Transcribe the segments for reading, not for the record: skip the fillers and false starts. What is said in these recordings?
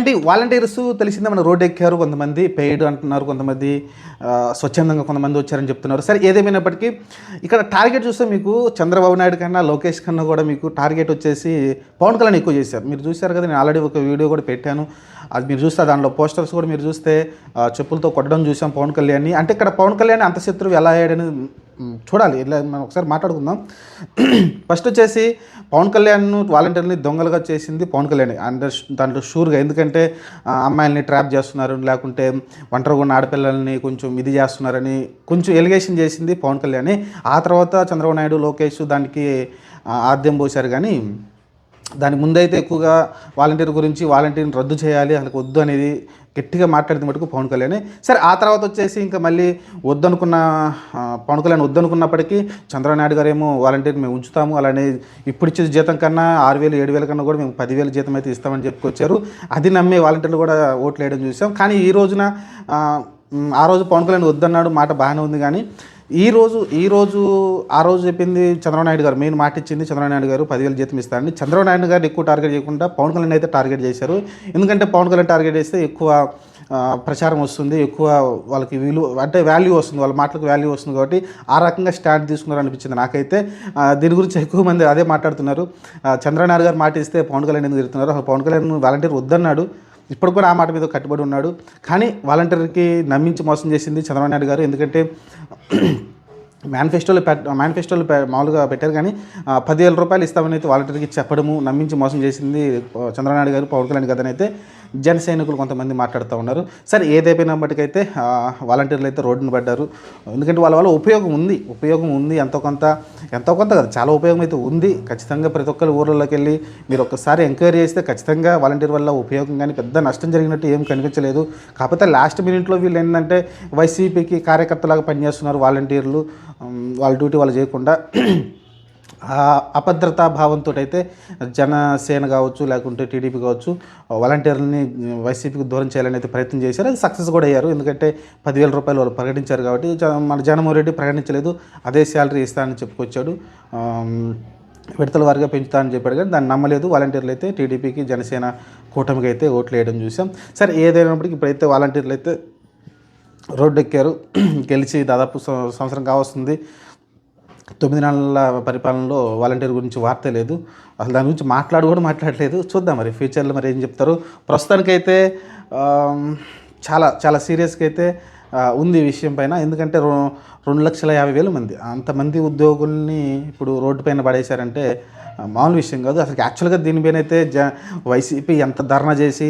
అంటే వాలంటీర్స్ తెలిసిందే మన రోడ్డు ఎక్కారు, కొంతమంది పెయిడ్ అంటున్నారు, కొంతమంది స్వచ్ఛందంగా కొంతమంది వచ్చారని చెప్తున్నారు. సరే ఏదేమైనప్పటికీ ఇక్కడ టార్గెట్ చూస్తే మీకు చంద్రబాబు నాయుడు కన్నా లోకేష్ కన్నా కూడా మీకు టార్గెట్ వచ్చేసి పవన్ కళ్యాణ్ ఎక్కువ చేశారు. మీరు చూశారు కదా, నేను ఆల్రెడీ ఒక వీడియో కూడా పెట్టాను. అది మీరు చూస్తే దాంట్లో పోస్టర్స్ కూడా మీరు చూస్తే చెప్పులతో కొట్టడం చూసాం పవన్ కళ్యాణ్ని. అంటే ఇక్కడ పవన్ కళ్యాణ్ అంత శత్రువు ఎలా అయ్యాడని చూడాలి. ఇలా మనం ఒకసారి మాట్లాడుకుందాం. ఫస్ట్ వచ్చేసి పవన్ కళ్యాణ్ వాలంటీర్ని దొంగలుగా చేసింది పవన్ కళ్యాణ్ దాంట్లో షూర్గా. ఎందుకంటే అమ్మాయిల్ని ట్రాప్ చేస్తున్నారు, లేకుంటే ఒంటరిగా ఉన్న ఆడపిల్లల్ని కొంచెం ఇది చేస్తున్నారని కొంచెం ఎలిగేషన్ చేసింది పవన్ కళ్యాణ్. ఆ తర్వాత చంద్రబాబు నాయుడు, లోకేష్ దానికి ఆద్యం పోశారు. కానీ దాని ముందైతే ఎక్కువగా వాలంటీర్ గురించి, వాలంటీర్ని రద్దు చేయాలి, అసలు వద్దు అనేది గట్టిగా మాట్లాడింది మటుకు పవన్ కళ్యాణ్. సరే ఆ తర్వాత వచ్చేసి ఇంకా మళ్ళీ వద్దనుకున్న పవన్ కళ్యాణ్ వద్దనుకున్నప్పటికీ చంద్రబాబు నాయుడు గారు ఏమో వాలంటీర్ మేము ఉంచుతాము, అలానే ఇప్పుడు ఇచ్చే జీతం కన్నా 6,000 7,000 కన్నా కూడా మేము 10,000 జీతం అయితే ఇస్తామని చెప్పుకొచ్చారు. అది నమ్మే వాలంటీర్లు కూడా ఓట్లు వేయడం చూసాం. కానీ ఈ రోజున ఆ రోజు పవన్ కళ్యాణ్ వద్దన్నాడు, మాట బాగానే ఉంది. కానీ ఆ రోజు చెప్పింది చంద్రబాబు నాయుడు గారు, మెయిన్ మాట ఇచ్చింది చంద్రబాబు నాయుడు గారు 10,000 జీతం ఇస్తారని. చంద్రబాబు నాయుడు గారు ఎక్కువ టార్గెట్ చేయకుండా పవన్ కళ్యాణ్ అయితే టార్గెట్ చేశారు. ఎందుకంటే పవన్ కళ్యాణ్ టార్గెట్ చేస్తే ఎక్కువ ప్రచారం వస్తుంది, ఎక్కువ వాళ్ళకి వాల్యూ వస్తుంది, వాళ్ళ మాటలకు వాల్యూ వస్తుంది. కాబట్టి ఆ రకంగా స్టాండ్ తీసుకున్నారు అనిపించింది నాకైతే. దీని గురించి ఎక్కువ మంది అదే మాట్లాడుతున్నారు. చంద్రబాబు నాయుడు గారు మాట ఇస్తే పవన్ కళ్యాణ్ ఎందుకు తిరుగుతున్నారు? అసలు పవన్ కళ్యాణ్ వాలంటీర్ వద్దన్నాడు, ఇప్పుడు కూడా ఆ మాట మీద కట్టుబడి ఉన్నాడు. కానీ వాలంటీర్కి నమ్మించి మోసం చేసింది చంద్రబాబు నాయుడు గారు. ఎందుకంటే మేనిఫెస్టోలో మామూలుగా పెట్టారు, కానీ 10,000 రూపాయలు ఇస్తామని అయితే వాలంటీర్కి చెప్పడము, నమ్మించి మోసం చేసింది చంద్రబాబు నాయుడు గారు, పవన్ కళ్యాణ్ కథని అయితే జన సైనికులు కొంతమంది మాట్లాడుతూ ఉన్నారు. సరే ఏదైపోయినప్పటికైతే వాలంటీర్లు అయితే రోడ్డును పడ్డారు. ఎందుకంటే వాళ్ళ వల్ల ఉపయోగం ఉంది, ఎంతో కొంత కదా, చాలా ఉపయోగం అయితే ఉంది. ఖచ్చితంగా ప్రతి ఒక్కరి ఊర్లలోకి వెళ్ళి మీరు ఒక్కసారి ఎంక్వైరీ చేస్తే ఖచ్చితంగా వాలంటీర్ వల్ల ఉపయోగం, కానీ పెద్ద నష్టం జరిగినట్టు ఏం కనిపించలేదు. కాకపోతే లాస్ట్ మినిట్లో వీళ్ళు ఏంటంటే వైసీపీకి కార్యకర్తలాగా పనిచేస్తున్నారు వాలంటీర్లు, వాళ్ళ డ్యూటీ వాళ్ళు చేయకుండా అభద్రతా భావంతో అయితే జనసేన కావచ్చు, లేకుంటే టీడీపీ కావచ్చు, వాలంటీర్లని వైసీపీకి దూరం చేయాలని అయితే ప్రయత్నం చేశారు. అది సక్సెస్ కూడా అయ్యారు. ఎందుకంటే 10,000 రూపాయలు వాళ్ళు ప్రకటించారు కాబట్టి మన జగన్మోహన్ రెడ్డి ప్రకటించలేదు, అదే శాలరీ ఇస్తానని చెప్పుకొచ్చాడు, విడతల వారిగా పెంచుతా అని చెప్పాడు. కానీ దాన్ని నమ్మలేదు వాలంటీర్లు అయితే. టీడీపీకి జనసేన కూటమికి అయితే ఓట్లు వేయడం చూసాం. సరే ఏదైనప్పటికీ ఇప్పుడైతే వాలంటీర్లు అయితే రోడ్డు ఎక్కారు. గెలిచి దాదాపు సంవత్సరం కావస్తుంది. 9 నెలల పరిపాలనలో వాలంటీర్ గురించి వార్తే లేదు, అసలు దాని గురించి మాట్లాడలేదు. చూద్దాం మరి ఫ్యూచర్లో మరి ఏం చెప్తారు. ప్రస్తుతానికైతే చాలా చాలా సీరియస్గా అయితే ఉంది ఈ విషయం పైన. ఎందుకంటే 2,50,000 మంది, అంతమంది ఉద్యోగుల్ని ఇప్పుడు రోడ్డు పైన పడేశారంటే మామూలు విషయం కాదు. అసలు యాక్చువల్గా దీనిపైన అయితే వైసీపీ ఎంత ధర్నా చేసి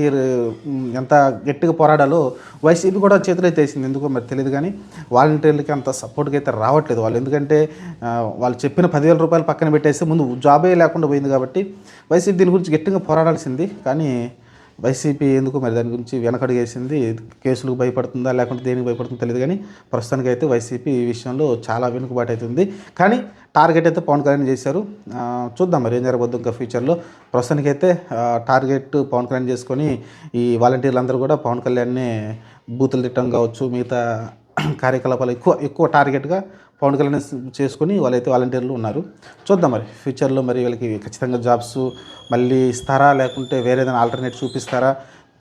ఎంత గట్టిగా పోరాడాలో వైసీపీ కూడా చేతులు అయితే వేసింది. ఎందుకో మరి తెలియదు, కానీ వాలంటీర్లకి అంత సపోర్ట్గా అయితే రావట్లేదు వాళ్ళు. ఎందుకంటే వాళ్ళు చెప్పిన 10,000 రూపాయలు పక్కన పెట్టేస్తే ముందు జాబే లేకుండా పోయింది. కాబట్టి వైసీపీ దీని గురించి గట్టిగా పోరాడాల్సింది. కానీ వైసీపీ ఎందుకు మరి దాని గురించి వెనకడుగేసింది. కేసులకు భయపడుతుందా లేకుంటే దేనికి భయపడుతుందో తెలియదు, కానీ ప్రస్తుతానికి అయితే వైసీపీ ఈ విషయంలో చాలా వెనుకబాటు అవుతుంది. కానీ టార్గెట్ అయితే పవన్ కళ్యాణ్ చేశారు. చూద్దాం మరి ఏం జరగబోద్దు ఇంకా ఫ్యూచర్లో. ప్రస్తుతానికైతే టార్గెట్ పవన్ కళ్యాణ్ చేసుకొని ఈ వాలంటీర్లు అందరూ కూడా పవన్ కళ్యాణ్ని బూతులు తిట్టడం కావచ్చు, మిగతా కార్యకలాపాలు ఎక్కువ టార్గెట్గా పవన్ కళ్యాణ్ చేసుకుని వాళ్ళైతే వాలంటీర్లు ఉన్నారు. చూద్దాం మరి ఫ్యూచర్లో మరి వీళ్ళకి ఖచ్చితంగా జాబ్స్ మళ్ళీ ఇస్తారా, లేకుంటే వేరే ఏదైనా ఆల్టర్నేట్ చూపిస్తారా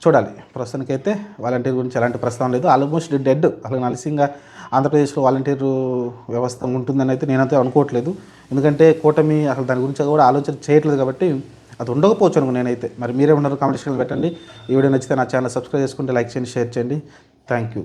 చూడాలి. ప్రస్తుతానికైతే వాలంటీర్ గురించి ఎలాంటి ప్రస్తావన లేదు. Almost dead. అసలు నలసింగా ఆంధ్రప్రదేశ్లో వాలంటీర్ వ్యవస్థ ఉంటుందని అయితే నేనైతే అనుకోవట్లేదు. ఎందుకంటే కూటమి అసలు దాని గురించి కూడా ఆలోచన చేయట్లేదు. కాబట్టి అది ఉండకపోవచ్చు అనుకో నేనైతే. మరి మీరేమన్నారు కామెంట్ సెక్షన్లో పెట్టండి. ఈ వీడియో నచ్చితే నా ఛానల్ సబ్స్క్రైబ్ చేసుకుంటే లైక్ చేయండి, షేర్ చేయండి. Thank you.